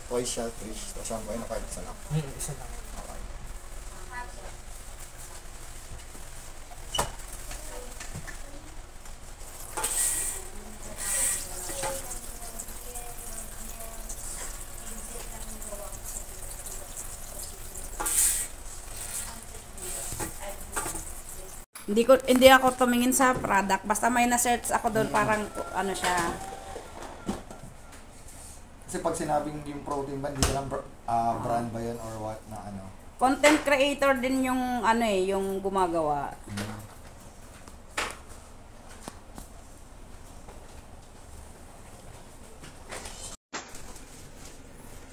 Twice shellfish. Tapos shampoo ay kahit isa lang. Isa lang. Okay. Hindi ako tumingin sa product, basta may na-search ako doon parang ano siya. Kasi pag sinabing yung protein ba, hindi lang brand ba yun or what na ano? Content creator din yung ano yung gumagawa.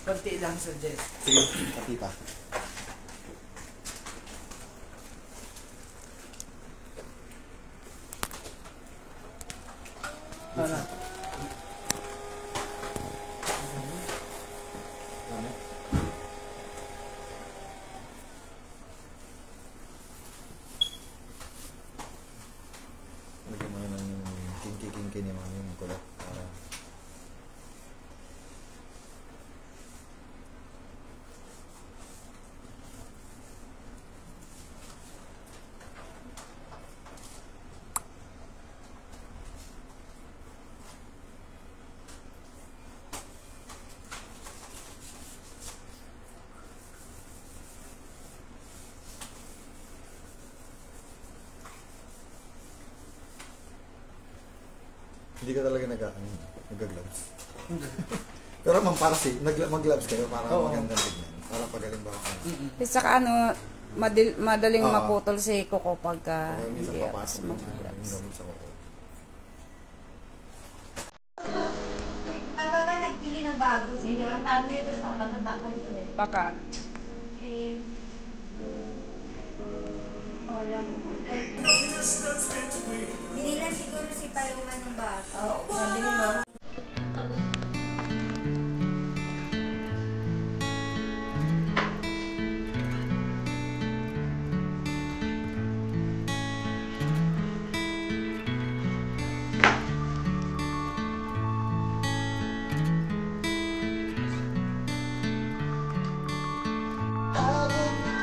Konti lang sa Jess. Sige, katita. Ano? Lagyan mo na ng kinki-kinki ni mami yung kulat. Hindi ka talaga nag-gloves. Pero mamparasi, mag-gloves kayo para magandang tignan. Para pagaling ba ako. Saka ano, madaling maputol si Coco pagka hindi papasok mag-gloves. Sa Coco. Ano ba nagpili ng bago? Sino ang tabi ito sa katatapon ito eh? Baka. Binilan siguro si Paloma ng bago. Oo, Sabi mo.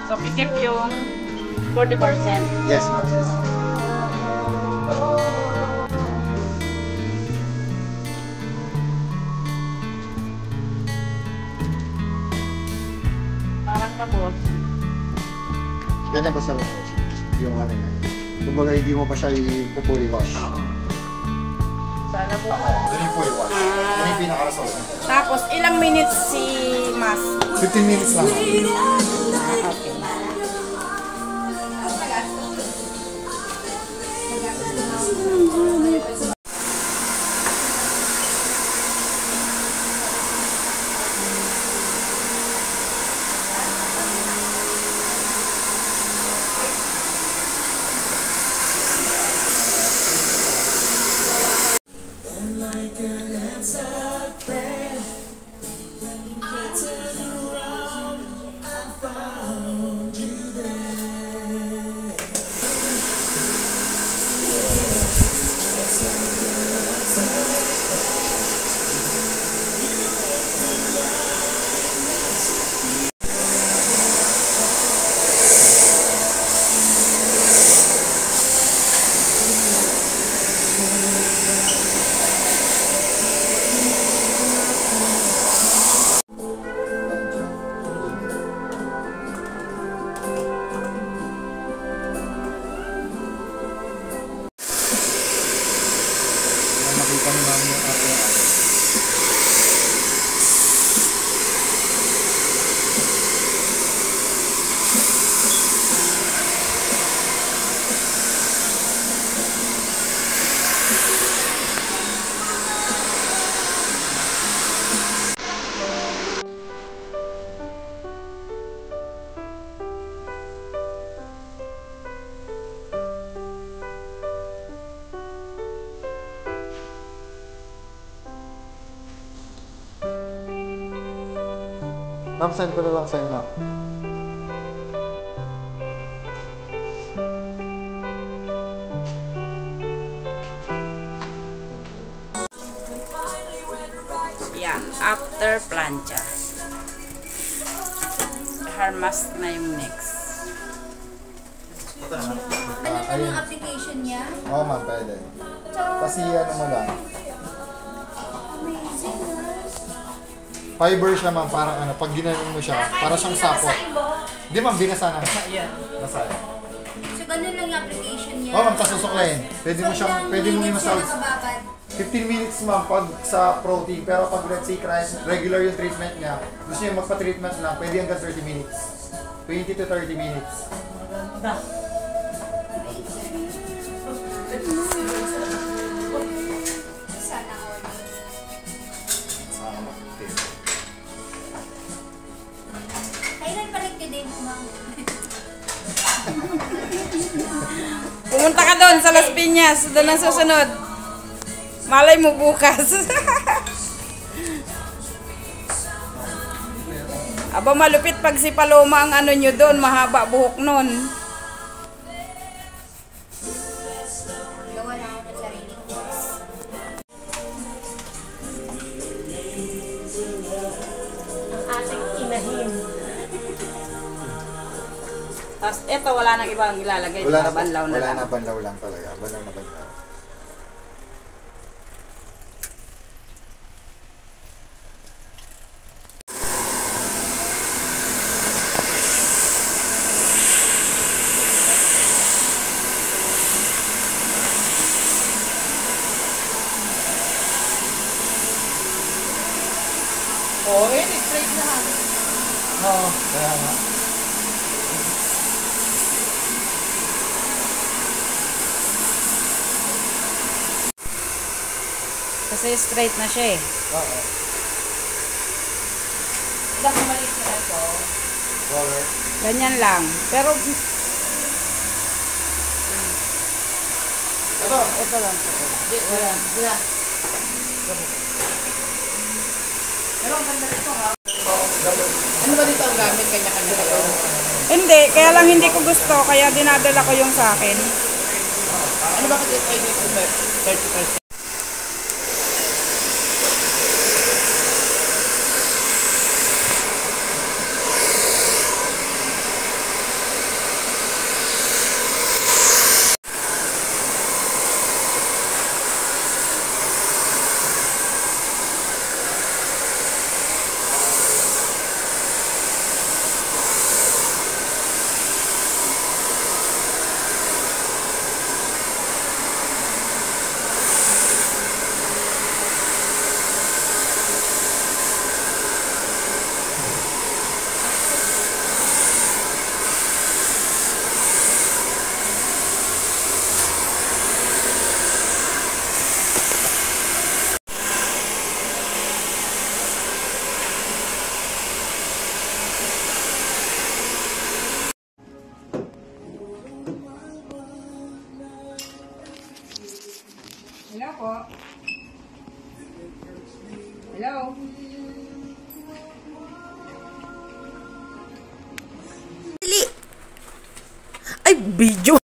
So, pikip yung 40%. Yes, ma'am. Parang kabos. Ganyan ba sa yung ano niya? Kumbaga hindi mo pa siya i-fully wash. Sana po. Doon yung fully wash. Yan yung pinaka-rasol. Tapos, ilang minutes si Mas? 15 minutes lang. Okay. Makita ni mami yung ate. Ma'am, send ko na lang sa'yo na. Yan, after plancha. hair mask na yung next. Ano na yung application niya? Oo, ma'am, pwede. Kasi ano mo lang. Amazing, Fiber siya, ma'am. Parang ano, pag ginanon mo siya, para siyang sapot. Basahin mo? Di, ma'am, binasa na. Yan. Basa. So, ganun lang yung application niya. Oo, ma'am, tapos susuklayin. Pwede mo siyang, pwede mo yung i-massage. 15 minutes, ma'am, pag sa protein. Pero pag let's say, regular yung treatment niya, gusto niya magpa-treatment lang, pwede hanggang 30 minutes. 20 to 30 minutes. Maganda. Sana all. Kailan balik ka din, ma'am? Pumunta ka doon sa Las Piñas. Doon ang susunod. Malay mo bukas. Aba, malupit pag si Paloma ang ano nyo doon. Mahaba buhok nun. Gawa na ako ng sarili ko. Ang ating inahin. Tapos eto, wala nang ibang ilalagay. Wala na, Banlaw na wala lang. na, banlaw lang talaga. Banlaw na banlaw. Oo, straight na ha. Oo, kaya nga. Kasi straight na siya eh. Oo. Ilang maliit na ito. Roller. Ganyan lang. Pero Ito. ito lang. Di, wala. Wala. Pero ang ganda nito ha. Ano ba dito ang gamit? Kanya-kanya kayo? Hindi, kaya lang hindi ko gusto. Kaya dinadala ko yung sa akin. Ano ba kasi kayo dito? 30%? Hello po. Hello. Ay, video.